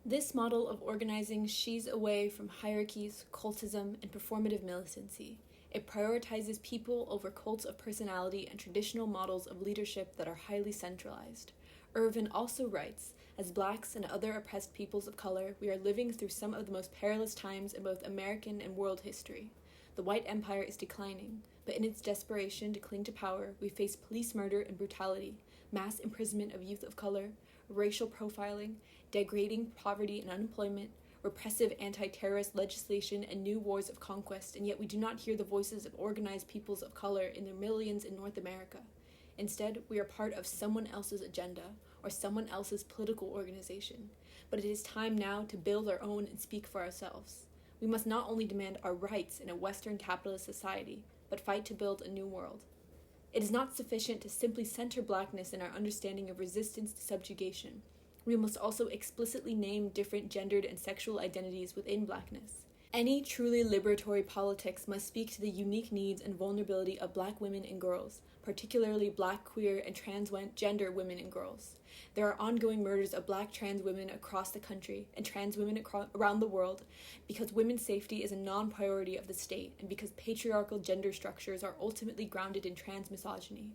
This model of organizing shies away from hierarchies, cultism, and performative militancy. It prioritizes people over cults of personality and traditional models of leadership that are highly centralized. Irvin also writes, as Blacks and other oppressed peoples of color, we are living through some of the most perilous times in both American and world history. The white empire is declining, but in its desperation to cling to power, we face police murder and brutality, mass imprisonment of youth of color, racial profiling, degrading poverty and unemployment, repressive anti-terrorist legislation, and new wars of conquest, and yet we do not hear the voices of organized peoples of color in their millions in North America. Instead, we are part of someone else's agenda or someone else's political organization. But it is time now to build our own and speak for ourselves. We must not only demand our rights in a Western capitalist society, but fight to build a new world. It is not sufficient to simply center Blackness in our understanding of resistance to subjugation. We must also explicitly name different gendered and sexual identities within Blackness. Any truly liberatory politics must speak to the unique needs and vulnerability of Black women and girls, particularly Black, queer, and transgender women and girls. There are ongoing murders of Black trans women across the country and trans women around the world because women's safety is a non-priority of the state and because patriarchal gender structures are ultimately grounded in trans misogyny.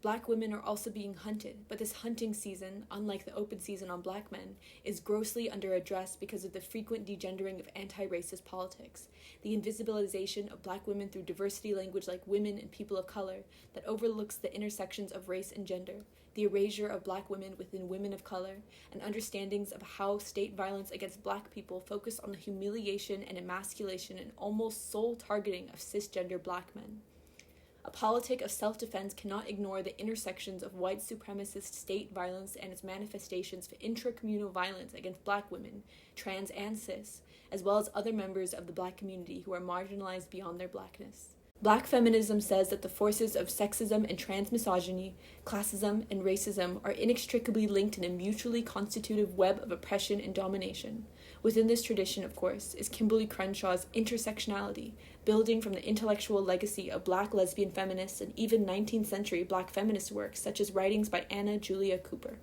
Black women are also being hunted, but this hunting season, unlike the open season on Black men, is grossly underaddressed because of the frequent degendering of anti-racist politics, the invisibilization of Black women through diversity language like women and people of color that overlooks the intersections of race and gender, the erasure of Black women within women of color, and understandings of how state violence against Black people focus on the humiliation and emasculation and almost sole targeting of cisgender Black men. A politic of self-defense cannot ignore the intersections of white supremacist state violence and its manifestations for intracommunal violence against Black women, trans and cis, as well as other members of the Black community who are marginalized beyond their Blackness. Black feminism says that the forces of sexism and transmisogyny, classism and racism are inextricably linked in a mutually constitutive web of oppression and domination. Within this tradition, of course, is Kimberly Crenshaw's intersectionality, building from the intellectual legacy of Black lesbian feminists and even 19th century Black feminist works such as writings by Anna Julia Cooper.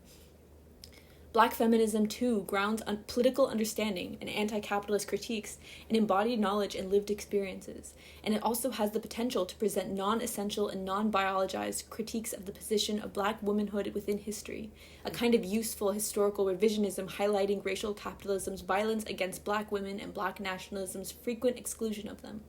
Black feminism, too, grounds on political understanding and anti-capitalist critiques in embodied knowledge and lived experiences, and it also has the potential to present non-essential and non-biologized critiques of the position of Black womanhood within history, a kind of useful historical revisionism highlighting racial capitalism's violence against Black women and Black nationalism's frequent exclusion of them.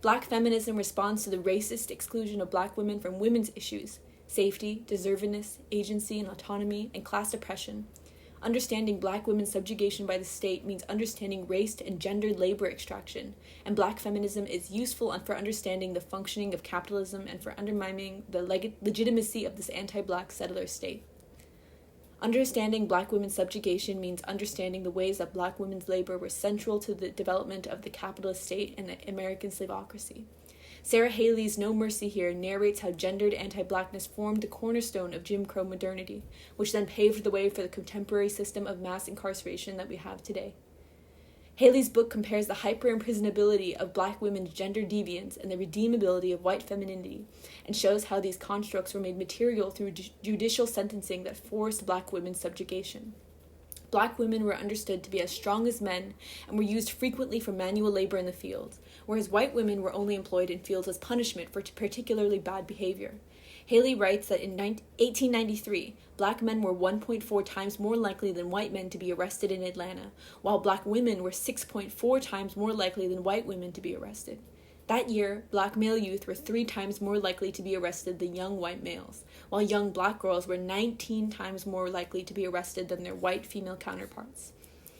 Black feminism responds to the racist exclusion of Black women from women's issues, safety, deservedness, agency and autonomy, and class oppression. Understanding Black women's subjugation by the state means understanding race and gendered labor extraction, and Black feminism is useful for understanding the functioning of capitalism and for undermining the legitimacy of this anti-Black settler state. Understanding Black women's subjugation means understanding the ways that Black women's labor were central to the development of the capitalist state and the American slavocracy. Sarah Haley's No Mercy Here narrates how gendered anti-Blackness formed the cornerstone of Jim Crow modernity, which then paved the way for the contemporary system of mass incarceration that we have today. Haley's book compares the hyper-imprisonability of Black women's gender deviance and the redeemability of white femininity, and shows how these constructs were made material through judicial sentencing that forced Black women's subjugation. Black women were understood to be as strong as men and were used frequently for manual labor in the fields, whereas white women were only employed in fields as punishment for particularly bad behavior. Haley writes that in 1893, Black men were 1.4 times more likely than white men to be arrested in Atlanta, while Black women were 6.4 times more likely than white women to be arrested. That year, Black male youth were 3 times more likely to be arrested than young white males, while young Black girls were 19 times more likely to be arrested than their white female counterparts.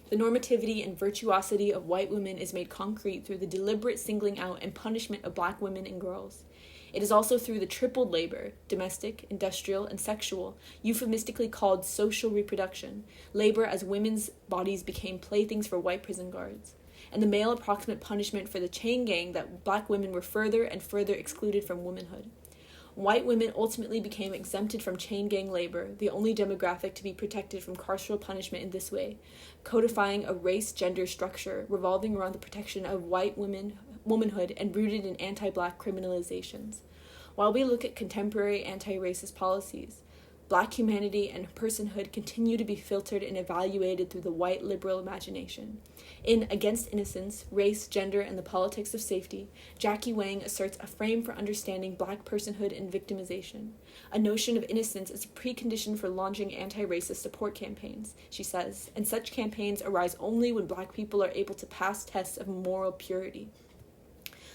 The normativity and virtuosity of white women is made concrete through the deliberate singling out and punishment of Black women and girls. It is also through the tripled labor, domestic, industrial, and sexual, euphemistically called social reproduction, labor as women's bodies became playthings for white prison guards, and the male approximate punishment for the chain gang that Black women were further and further excluded from womanhood. White women ultimately became exempted from chain gang labor, the only demographic to be protected from carceral punishment in this way, codifying a race-gender structure revolving around the protection of white womanhood and rooted in anti-Black criminalizations. While we look at contemporary anti-racist policies, Black humanity and personhood continue to be filtered and evaluated through the white liberal imagination. In Against Innocence, Race, Gender, and the Politics of Safety, Jackie Wang asserts a frame for understanding Black personhood and victimization. A notion of innocence is a precondition for launching anti-racist support campaigns, she says, and such campaigns arise only when Black people are able to pass tests of moral purity.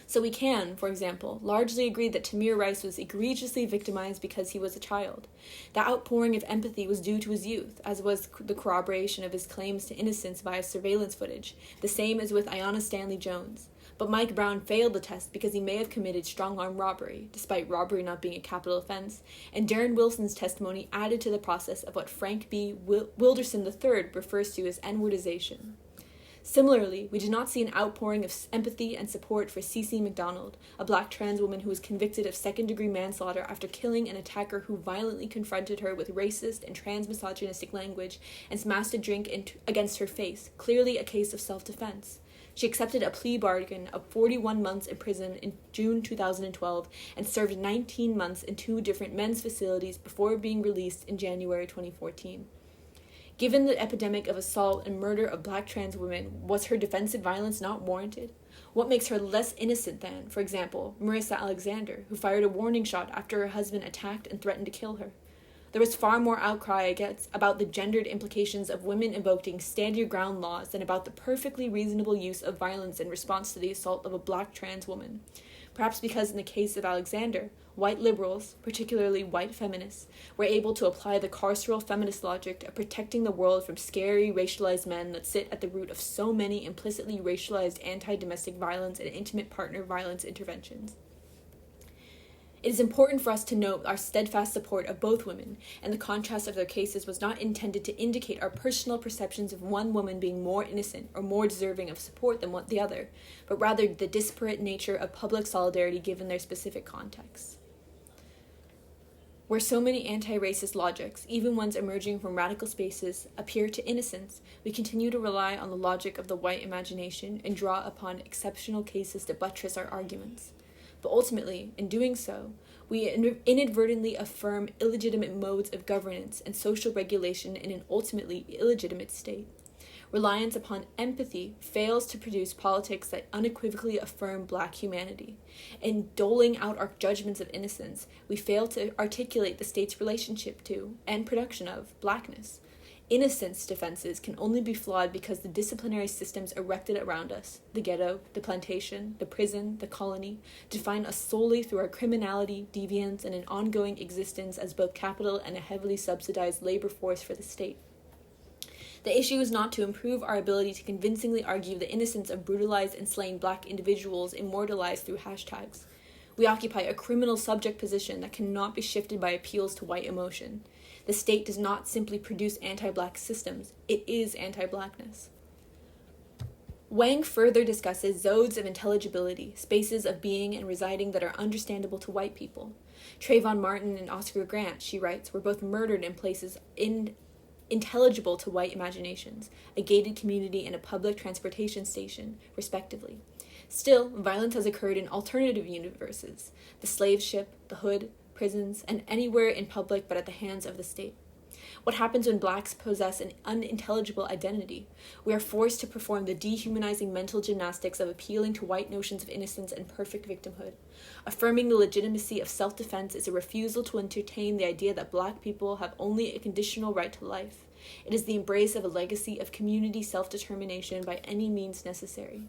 So we can, for example, largely agree that Tamir Rice was egregiously victimized because he was a child. The outpouring of empathy was due to his youth, as was the corroboration of his claims to innocence via surveillance footage, the same as with Ayanna Stanley Jones. But Mike Brown failed the test because he may have committed strong-arm robbery, despite robbery not being a capital offense, and Darren Wilson's testimony added to the process of what Frank B. Wilderson III refers to as N-wordization. Similarly, we did not see an outpouring of empathy and support for Cece McDonald, a Black trans woman who was convicted of second-degree manslaughter after killing an attacker who violently confronted her with racist and trans-misogynistic language and smashed a drink against her face, clearly a case of self-defense. She accepted a plea bargain of 41 months in prison in June 2012 and served 19 months in 2 different men's facilities before being released in January 2014. Given the epidemic of assault and murder of Black trans women, was her defensive violence not warranted? What makes her less innocent than, for example, Marissa Alexander, who fired a warning shot after her husband attacked and threatened to kill her? There was far more outcry about the gendered implications of women invoking stand your ground laws than about the perfectly reasonable use of violence in response to the assault of a Black trans woman. Perhaps because in the case of Alexander, white liberals, particularly white feminists, were able to apply the carceral feminist logic of protecting the world from scary racialized men that sit at the root of so many implicitly racialized anti-domestic violence and intimate partner violence interventions. It is important for us to note our steadfast support of both women, and the contrast of their cases was not intended to indicate our personal perceptions of one woman being more innocent or more deserving of support than the other, but rather the disparate nature of public solidarity given their specific contexts. Where so many anti-racist logics, even ones emerging from radical spaces, appear to innocence, we continue to rely on the logic of the white imagination and draw upon exceptional cases to buttress our arguments. But ultimately, in doing so, we inadvertently affirm illegitimate modes of governance and social regulation in an ultimately illegitimate state. Reliance upon empathy fails to produce politics that unequivocally affirm Black humanity. In doling out our judgments of innocence, we fail to articulate the state's relationship to, and production of, Blackness. Innocence defenses can only be flawed because the disciplinary systems erected around us, the ghetto, the plantation, the prison, the colony, define us solely through our criminality, deviance, and an ongoing existence as both capital and a heavily subsidized labor force for the state. The issue is not to improve our ability to convincingly argue the innocence of brutalized and slain Black individuals immortalized through hashtags. We occupy a criminal subject position that cannot be shifted by appeals to white emotion. The state does not simply produce anti-Black systems, it is anti-Blackness. Wang further discusses zones of intelligibility, spaces of being and residing that are understandable to white people. Trayvon Martin and Oscar Grant, she writes, were both murdered in places intelligible to white imaginations, a gated community and a public transportation station, respectively. Still, violence has occurred in alternative universes, the slave ship, the hood, prisons, and anywhere in public but at the hands of the state. What happens when Blacks possess an unintelligible identity? We are forced to perform the dehumanizing mental gymnastics of appealing to white notions of innocence and perfect victimhood. Affirming the legitimacy of self-defense is a refusal to entertain the idea that Black people have only a conditional right to life. It is the embrace of a legacy of community self-determination by any means necessary.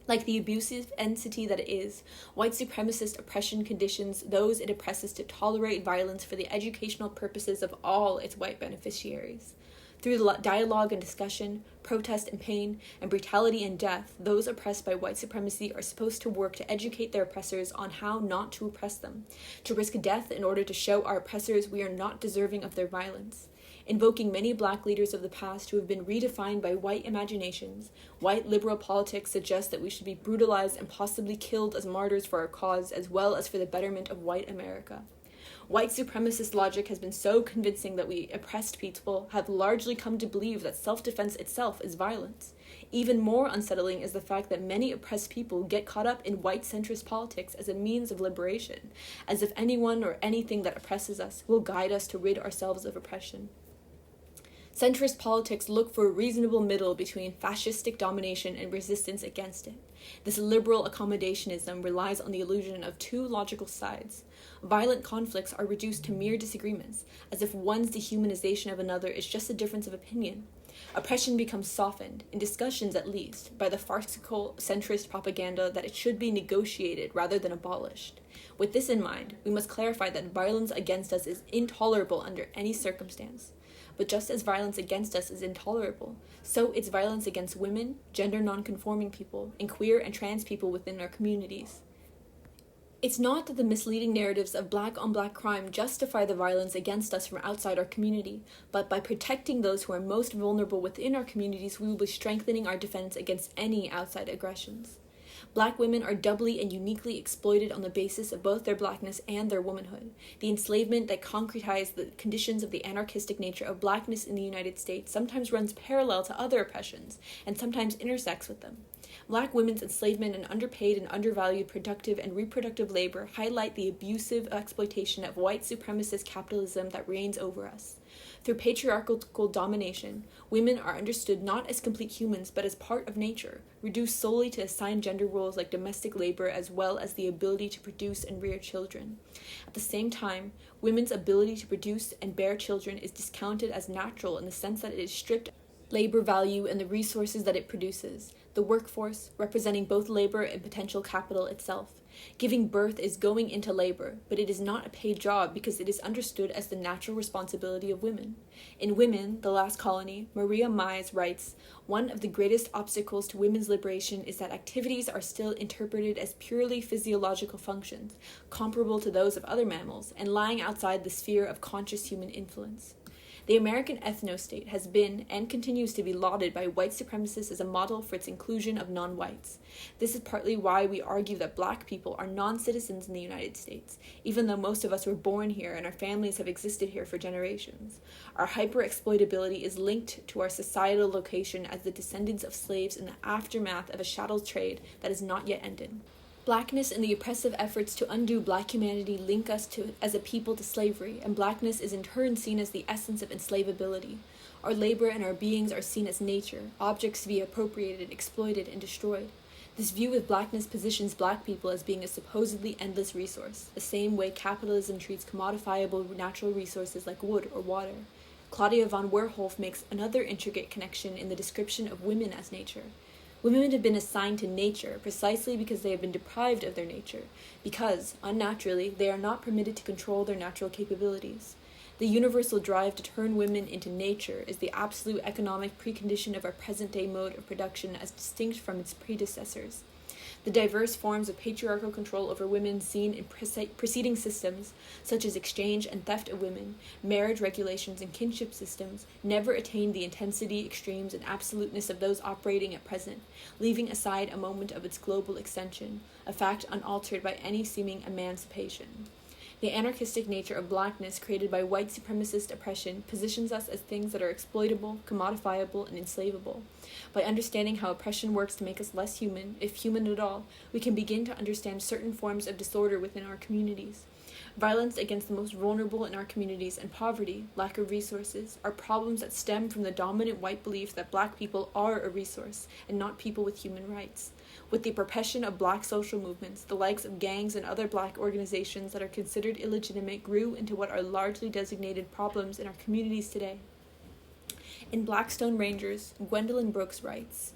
Like the abusive entity that it is, white supremacist oppression conditions those it oppresses to tolerate violence for the educational purposes of all its white beneficiaries. Through dialogue and discussion, protest and pain, and brutality and death, those oppressed by white supremacy are supposed to work to educate their oppressors on how not to oppress them, to risk death in order to show our oppressors we are not deserving of their violence. Invoking many Black leaders of the past who have been redefined by white imaginations, white liberal politics suggest that we should be brutalized and possibly killed as martyrs for our cause as well as for the betterment of white America. White supremacist logic has been so convincing that we oppressed people have largely come to believe that self-defense itself is violence. Even more unsettling is the fact that many oppressed people get caught up in white centrist politics as a means of liberation, as if anyone or anything that oppresses us will guide us to rid ourselves of oppression. Centrist politics look for a reasonable middle between fascistic domination and resistance against it. This liberal accommodationism relies on the illusion of two logical sides. Violent conflicts are reduced to mere disagreements, as if one's dehumanization of another is just a difference of opinion. Oppression becomes softened, in discussions at least, by the farcical centrist propaganda that it should be negotiated rather than abolished. With this in mind, we must clarify that violence against us is intolerable under any circumstance. But just as violence against us is intolerable, so is violence against women, gender non-conforming people, and queer and trans people within our communities. It's not that the misleading narratives of black-on-black crime justify the violence against us from outside our community, but by protecting those who are most vulnerable within our communities, we will be strengthening our defense against any outside aggressions. Black women are doubly and uniquely exploited on the basis of both their blackness and their womanhood. The enslavement that concretized the conditions of the anarchistic nature of blackness in the United States sometimes runs parallel to other oppressions, and sometimes intersects with them. Black women's enslavement and underpaid and undervalued productive and reproductive labor highlight the abusive exploitation of white supremacist capitalism that reigns over us. Through patriarchal domination, women are understood not as complete humans but as part of nature, reduced solely to assigned gender roles like domestic labor as well as the ability to produce and rear children. At the same time, women's ability to produce and bear children is discounted as natural in the sense that it is stripped labor value and the resources that it produces, the workforce representing both labor and potential capital itself. Giving birth is going into labor, but it is not a paid job because it is understood as the natural responsibility of women. In Women, the Last Colony, Maria Mize writes, "One of the greatest obstacles to women's liberation is that activities are still interpreted as purely physiological functions, comparable to those of other mammals, and lying outside the sphere of conscious human influence." The American ethno-state has been and continues to be lauded by white supremacists as a model for its inclusion of non-whites. This is partly why we argue that black people are non-citizens in the United States, even though most of us were born here and our families have existed here for generations. Our hyper-exploitability is linked to our societal location as the descendants of slaves in the aftermath of a chattel trade that has not yet ended. Blackness and the oppressive efforts to undo black humanity link us as a people to slavery, and blackness is in turn seen as the essence of enslavability. Our labor and our beings are seen as nature, objects to be appropriated, exploited, and destroyed. This view of blackness positions black people as being a supposedly endless resource, the same way capitalism treats commodifiable natural resources like wood or water. Claudia von Werhoff makes another intricate connection in the description of women as nature. Women have been assigned to nature precisely because they have been deprived of their nature, because, unnaturally, they are not permitted to control their natural capabilities. The universal drive to turn women into nature is the absolute economic precondition of our present-day mode of production as distinct from its predecessors. The diverse forms of patriarchal control over women seen in preceding systems, such as exchange and theft of women, marriage regulations, and kinship systems, never attained the intensity, extremes, and absoluteness of those operating at present, leaving aside a moment of its global extension, a fact unaltered by any seeming emancipation. The anarchistic nature of blackness created by white supremacist oppression positions us as things that are exploitable, commodifiable, and enslavable. By understanding how oppression works to make us less human, if human at all, we can begin to understand certain forms of disorder within our communities. Violence against the most vulnerable in our communities and poverty, lack of resources, are problems that stem from the dominant white belief that black people are a resource and not people with human rights. With the perpetuation of black social movements, the likes of gangs and other black organizations that are considered illegitimate grew into what are largely designated problems in our communities today. In Blackstone Rangers, Gwendolyn Brooks writes,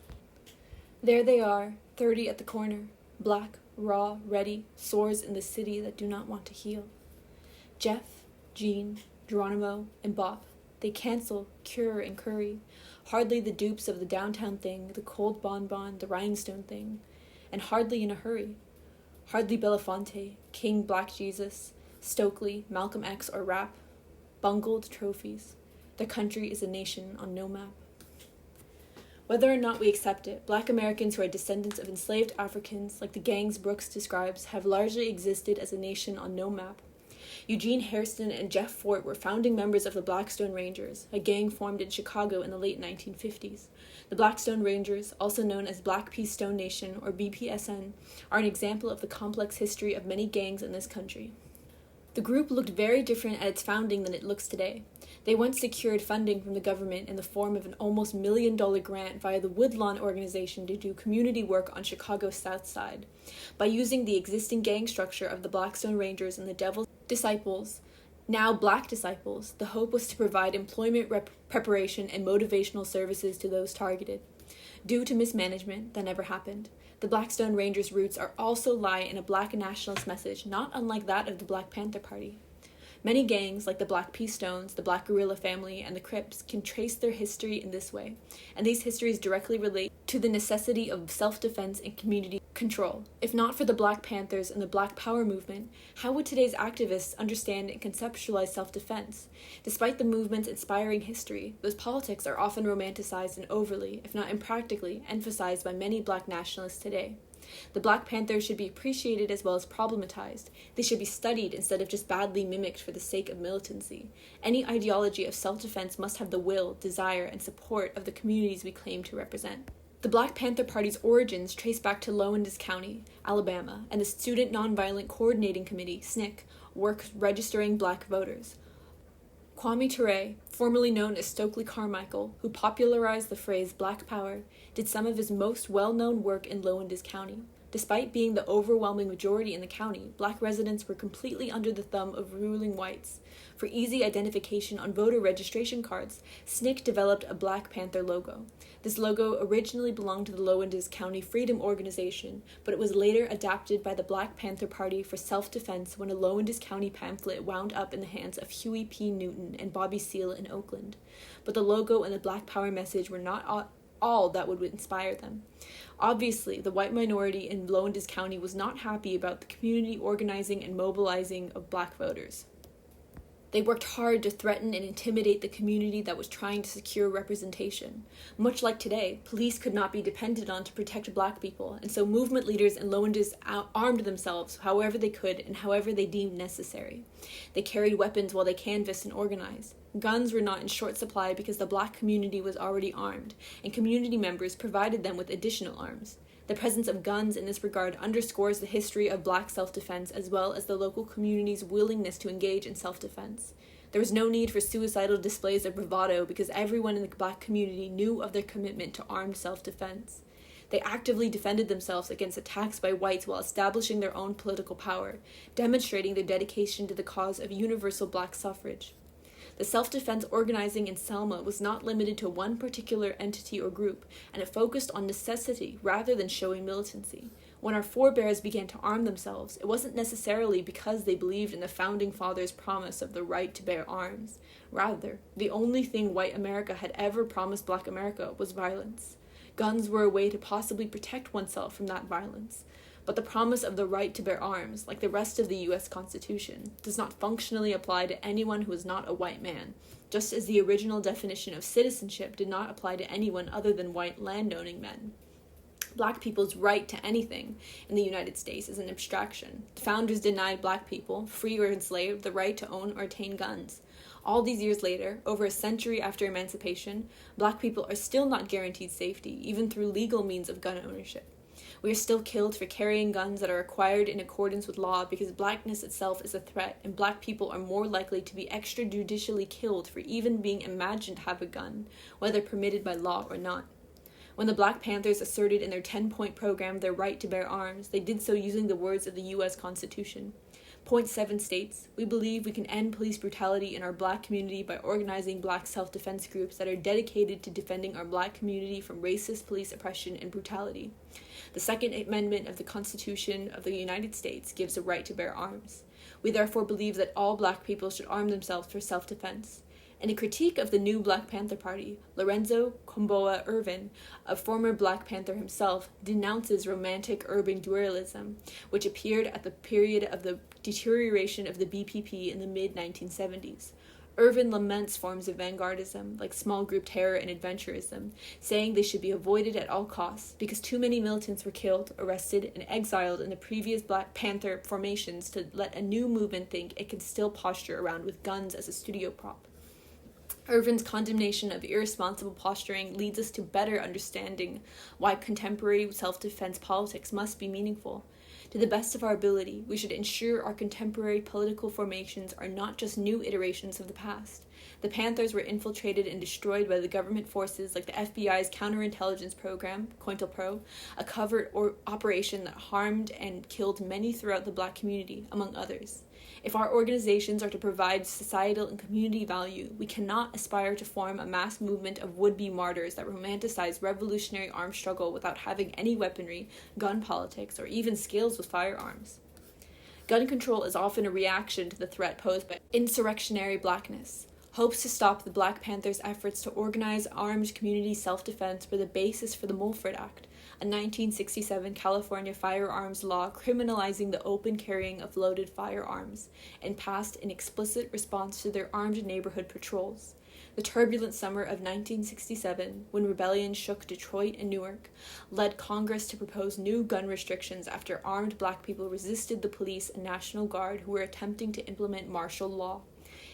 "There they are, 30 at the corner, black, raw, ready, sores in the city that do not want to heal. Jeff, Jean, Geronimo, and Bop, they cancel, cure, and curry, hardly the dupes of the downtown thing, the cold bonbon, the rhinestone thing, and hardly in a hurry. Hardly Belafonte, King Black Jesus, Stokely, Malcolm X, or Rap, bungled trophies. The country is a nation on no map." Whether or not we accept it, black Americans who are descendants of enslaved Africans, like the gangs Brooks describes, have largely existed as a nation on no map. Eugene Hairston and Jeff Fort were founding members of the Blackstone Rangers, a gang formed in Chicago in the late 1950s. The Blackstone Rangers, also known as Black Peace Stone Nation or BPSN, are an example of the complex history of many gangs in this country. The group looked very different at its founding than it looks today. They once secured funding from the government in the form of an almost $1 million grant via the Woodlawn organization to do community work on Chicago's South Side. By using the existing gang structure of the Blackstone Rangers and the Devil's Disciples, now Black Disciples, the hope was to provide employment preparation and motivational services to those targeted. Due to mismanagement, that never happened. The Blackstone Rangers' roots also lie in a Black nationalist message not unlike that of the Black Panther Party. Many gangs, like the Black Peace Stones, the Black Guerrilla Family, and the Crips, can trace their history in this way, and these histories directly relate to the necessity of self-defense and community control. If not for the Black Panthers and the Black Power movement, how would today's activists understand and conceptualize self-defense? Despite the movement's inspiring history, those politics are often romanticized and overly, if not impractically, emphasized by many Black nationalists today. The Black Panthers should be appreciated as well as problematized. They should be studied instead of just badly mimicked for the sake of militancy. Any ideology of self-defense must have the will, desire, and support of the communities we claim to represent. The Black Panther Party's origins trace back to Lowndes County, Alabama, and the Student Nonviolent Coordinating Committee, SNCC, works registering Black voters. Kwame Ture, formerly known as Stokely Carmichael, who popularized the phrase Black Power, did some of his most well-known work in Lowndes County. Despite being the overwhelming majority in the county, Black residents were completely under the thumb of ruling whites. For easy identification on voter registration cards, SNCC developed a Black Panther logo. This logo originally belonged to the Lowndes County Freedom Organization, but it was later adapted by the Black Panther Party for self-defense when a Lowndes County pamphlet wound up in the hands of Huey P. Newton and Bobby Seale in Oakland. But the logo and the Black Power message were not all that would inspire them. Obviously, the white minority in Lowndes County was not happy about the community organizing and mobilizing of Black voters. They worked hard to threaten and intimidate the community that was trying to secure representation. Much like today, police could not be depended on to protect Black people, and so movement leaders in Lowndes armed themselves however they could and however they deemed necessary. They carried weapons while they canvassed and organized. Guns were not in short supply because the Black community was already armed, and community members provided them with additional arms. The presence of guns in this regard underscores the history of Black self-defense as well as the local community's willingness to engage in self-defense. There was no need for suicidal displays of bravado because everyone in the Black community knew of their commitment to armed self-defense. They actively defended themselves against attacks by whites while establishing their own political power, demonstrating their dedication to the cause of universal Black suffrage. The self-defense organizing in Selma was not limited to one particular entity or group, and it focused on necessity rather than showing militancy. When our forebears began to arm themselves, it wasn't necessarily because they believed in the Founding Fathers' promise of the right to bear arms. Rather, the only thing white America had ever promised Black America was violence. Guns were a way to possibly protect oneself from that violence. But the promise of the right to bear arms, like the rest of the U.S. Constitution, does not functionally apply to anyone who is not a white man, just as the original definition of citizenship did not apply to anyone other than white landowning men. Black people's right to anything in the United States is an abstraction. The founders denied Black people, free or enslaved, the right to own or attain guns. All these years later, over a century after emancipation, Black people are still not guaranteed safety, even through legal means of gun ownership. We are still killed for carrying guns that are acquired in accordance with law because Blackness itself is a threat, and Black people are more likely to be extrajudicially killed for even being imagined to have a gun, whether permitted by law or not. When the Black Panthers asserted in their 10-point program their right to bear arms, they did so using the words of the U.S. Constitution. Point 7 states, "We believe we can end police brutality in our Black community by organizing Black self-defense groups that are dedicated to defending our Black community from racist police oppression and brutality." The Second Amendment of the Constitution of the United States gives a right to bear arms. We therefore believe that all Black people should arm themselves for self-defense. In a critique of the new Black Panther Party, Lorenzo Komboa Irvin, a former Black Panther himself, denounces romantic urban dualism, which appeared at the period of the deterioration of the BPP in the mid-1970s. Irvin laments forms of vanguardism, like small group terror and adventurism, saying they should be avoided at all costs because too many militants were killed, arrested, and exiled in the previous Black Panther formations to let a new movement think it can still posture around with guns as a studio prop. Irvin's condemnation of irresponsible posturing leads us to better understanding why contemporary self-defense politics must be meaningful. To the best of our ability, we should ensure our contemporary political formations are not just new iterations of the past. The Panthers were infiltrated and destroyed by the government forces like the FBI's counterintelligence program, COINTELPRO, a covert operation that harmed and killed many throughout the Black community, among others. If our organizations are to provide societal and community value, we cannot aspire to form a mass movement of would-be martyrs that romanticize revolutionary armed struggle without having any weaponry, gun politics, or even skills with firearms. Gun control is often a reaction to the threat posed by insurrectionary Blackness. Hopes to stop the Black Panthers' efforts to organize armed community self-defense were the basis for the Mulford Act, a 1967 California firearms law criminalizing the open carrying of loaded firearms, and passed in explicit response to their armed neighborhood patrols. The turbulent summer of 1967, when rebellion shook Detroit and Newark, led Congress to propose new gun restrictions after armed Black people resisted the police and National Guard who were attempting to implement martial law.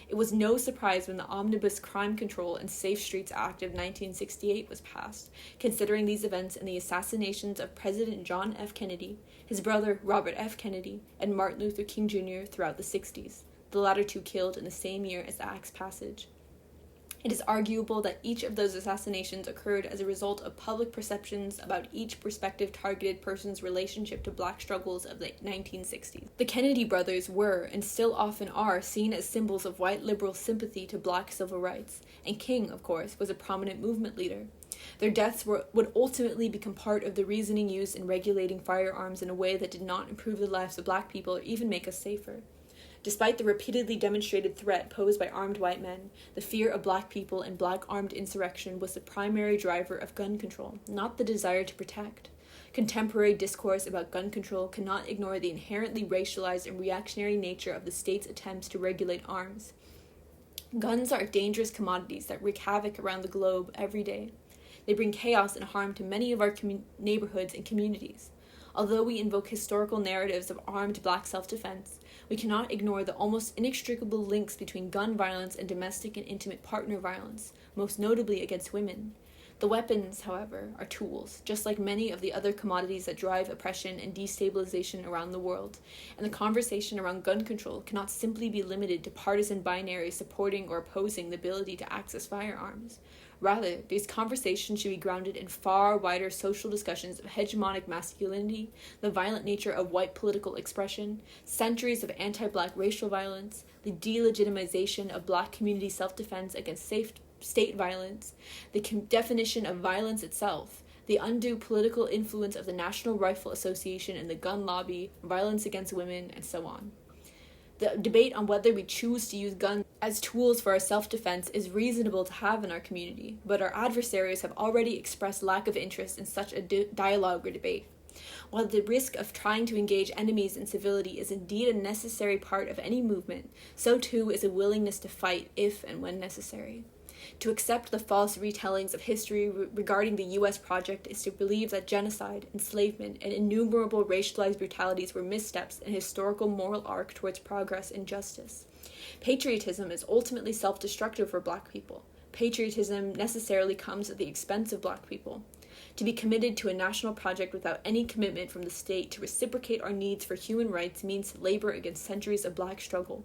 It was no surprise when the Omnibus Crime Control and Safe Streets Act of 1968 was passed, considering these events and the assassinations of President John F. Kennedy, his brother Robert F. Kennedy, and Martin Luther King Jr. throughout the 60s, the latter two killed in the same year as the Act's passage. It is arguable that each of those assassinations occurred as a result of public perceptions about each prospective targeted person's relationship to Black struggles of the 1960s. The Kennedy brothers were, and still often are, seen as symbols of white liberal sympathy to Black civil rights, and King, of course, was a prominent movement leader. Their deaths would ultimately become part of the reasoning used in regulating firearms in a way that did not improve the lives of Black people or even make us safer. Despite the repeatedly demonstrated threat posed by armed white men, the fear of Black people and Black armed insurrection was the primary driver of gun control, not the desire to protect. Contemporary discourse about gun control cannot ignore the inherently racialized and reactionary nature of the state's attempts to regulate arms. Guns are dangerous commodities that wreak havoc around the globe every day. They bring chaos and harm to many of our neighborhoods and communities. Although we invoke historical narratives of armed Black self-defense, we cannot ignore the almost inextricable links between gun violence and domestic and intimate partner violence, most notably against women. The weapons, however, are tools, just like many of the other commodities that drive oppression and destabilization around the world, and the conversation around gun control cannot simply be limited to partisan binaries supporting or opposing the ability to access firearms. Rather, these conversations should be grounded in far wider social discussions of hegemonic masculinity, the violent nature of white political expression, centuries of anti-Black racial violence, the delegitimization of Black community self-defense against state violence, the definition of violence itself, the undue political influence of the National Rifle Association and the gun lobby, violence against women, and so on. The debate on whether we choose to use guns as tools for our self-defense is reasonable to have in our community, but our adversaries have already expressed lack of interest in such a dialogue or debate. While the risk of trying to engage enemies in civility is indeed a necessary part of any movement, so too is a willingness to fight if and when necessary. To accept the false retellings of history regarding the U.S. project is to believe that genocide, enslavement, and innumerable racialized brutalities were missteps in a historical moral arc towards progress and justice. Patriotism is ultimately self-destructive for Black people. Patriotism necessarily comes at the expense of Black people. To be committed to a national project without any commitment from the state to reciprocate our needs for human rights means labor against centuries of Black struggle.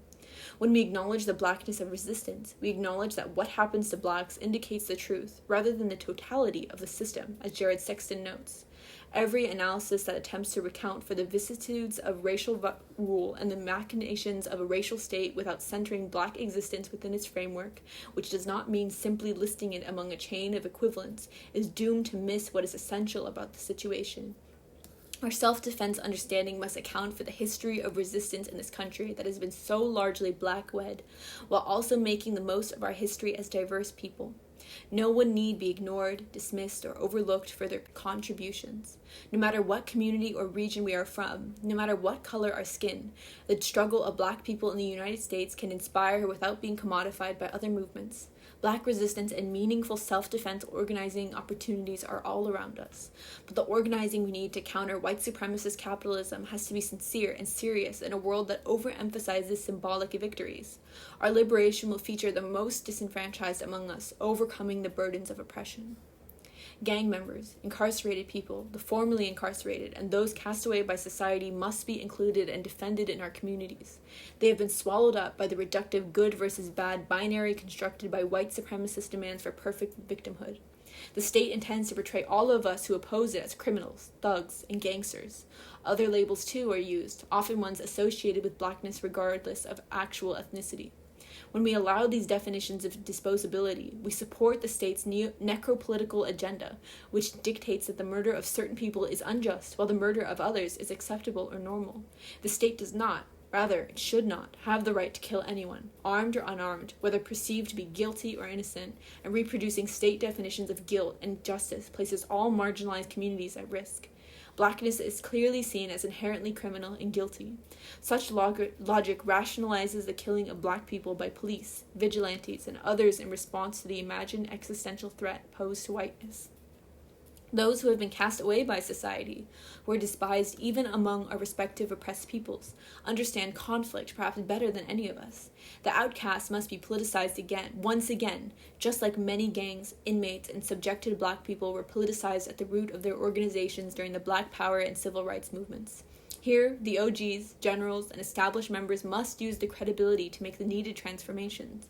When we acknowledge the Blackness of resistance, we acknowledge that what happens to Blacks indicates the truth, rather than the totality of the system, as Jared Sexton notes. Every analysis that attempts to recount for the vicissitudes of racial rule and the machinations of a racial state without centering Black existence within its framework, which does not mean simply listing it among a chain of equivalents, is doomed to miss what is essential about the situation. Our self-defense understanding must account for the history of resistance in this country that has been so largely Black-led, while also making the most of our history as diverse people. No one need be ignored, dismissed, or overlooked for their contributions. No matter what community or region we are from, no matter what color our skin, the struggle of Black people in the United States can inspire without being commodified by other movements. Black resistance and meaningful self-defense organizing opportunities are all around us. But the organizing we need to counter white supremacist capitalism has to be sincere and serious in a world that overemphasizes symbolic victories. Our liberation will feature the most disenfranchised among us, overcoming the burdens of oppression. Gang members, incarcerated people, the formerly incarcerated, and those cast away by society must be included and defended in our communities. They have been swallowed up by the reductive good versus bad binary constructed by white supremacist demands for perfect victimhood. The state intends to portray all of us who oppose it as criminals, thugs, and gangsters. Other labels too are used, often ones associated with Blackness regardless of actual ethnicity. When we allow these definitions of disposability, we support the state's necropolitical agenda, which dictates that the murder of certain people is unjust, while the murder of others is acceptable or normal. The state does not, rather, it should not, have the right to kill anyone, armed or unarmed, whether perceived to be guilty or innocent, and reproducing state definitions of guilt and justice places all marginalized communities at risk. Blackness is clearly seen as inherently criminal and guilty. Such logic rationalizes the killing of Black people by police, vigilantes, and others in response to the imagined existential threat posed to whiteness. Those who have been cast away by society, who are despised even among our respective oppressed peoples, understand conflict perhaps better than any of us. The outcasts must be politicized once again, just like many gangs, inmates, and subjected Black people were politicized at the root of their organizations during the Black Power and civil rights movements. Here, the OGs, generals, and established members must use the credibility to make the needed transformations.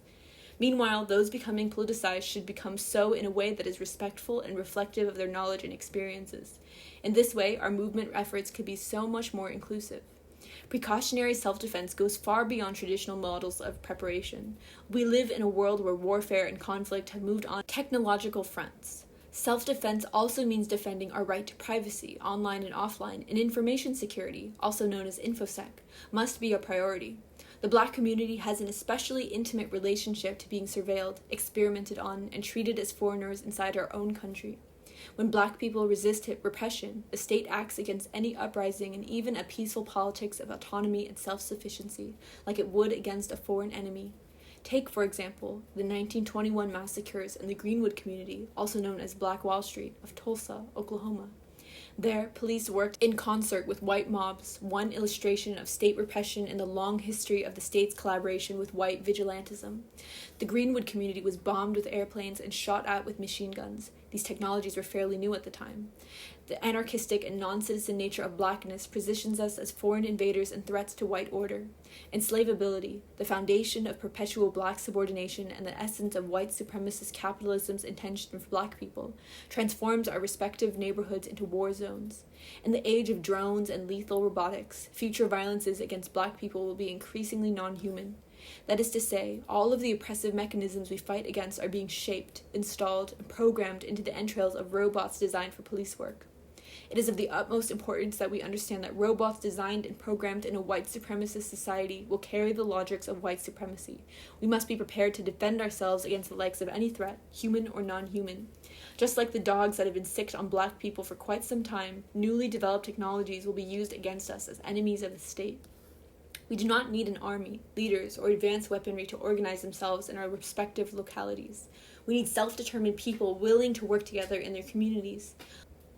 Meanwhile, those becoming politicized should become so in a way that is respectful and reflective of their knowledge and experiences. In this way, our movement efforts could be so much more inclusive. Precautionary self-defense goes far beyond traditional models of preparation. We live in a world where warfare and conflict have moved on technological fronts. Self-defense also means defending our right to privacy, online and offline, and information security, also known as InfoSec, must be a priority. The Black community has an especially intimate relationship to being surveilled, experimented on, and treated as foreigners inside our own country. When Black people resist repression, the state acts against any uprising and even a peaceful politics of autonomy and self-sufficiency, like it would against a foreign enemy. Take, for example, the 1921 massacres in the Greenwood community, also known as Black Wall Street, of Tulsa, Oklahoma. There, police worked in concert with white mobs, one illustration of state repression in the long history of the state's collaboration with white vigilantism. The Greenwood community was bombed with airplanes and shot at with machine guns. These technologies were fairly new at the time. The anarchistic and non-citizen nature of Blackness positions us as foreign invaders and threats to white order. Enslavability, the foundation of perpetual Black subordination and the essence of white supremacist capitalism's intention for Black people, transforms our respective neighborhoods into war zones. In the age of drones and lethal robotics, future violences against Black people will be increasingly non-human. That is to say, all of the oppressive mechanisms we fight against are being shaped, installed, and programmed into the entrails of robots designed for police work. It is of the utmost importance that we understand that robots designed and programmed in a white supremacist society will carry the logics of white supremacy. We must be prepared to defend ourselves against the likes of any threat, human or non-human. Just like the dogs that have been sicked on Black people for quite some time, newly developed technologies will be used against us as enemies of the state. We do not need an army, leaders, or advanced weaponry to organize themselves in our respective localities. We need self-determined people willing to work together in their communities.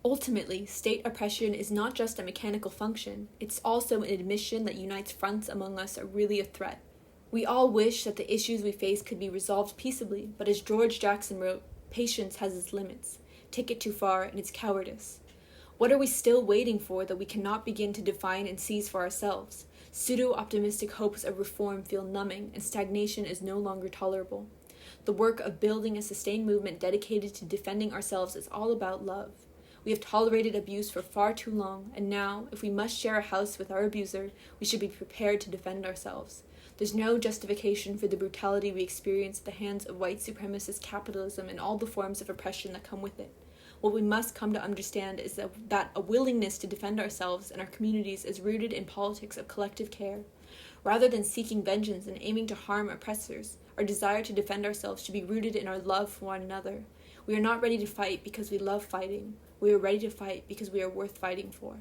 Ultimately, state oppression is not just a mechanical function, it's also an admission that unites fronts among us are really a threat. We all wish that the issues we face could be resolved peaceably, but as George Jackson wrote, patience has its limits. Take it too far and it's cowardice. What are we still waiting for that we cannot begin to define and seize for ourselves? Pseudo-optimistic hopes of reform feel numbing, and stagnation is no longer tolerable. The work of building a sustained movement dedicated to defending ourselves is all about love. We have tolerated abuse for far too long, and now, if we must share a house with our abuser, we should be prepared to defend ourselves. There's no justification for the brutality we experience at the hands of white supremacist capitalism and all the forms of oppression that come with it. What we must come to understand is that a willingness to defend ourselves and our communities is rooted in politics of collective care. Rather than seeking vengeance and aiming to harm oppressors, our desire to defend ourselves should be rooted in our love for one another. We are not ready to fight because we love fighting. We are ready to fight because we are worth fighting for.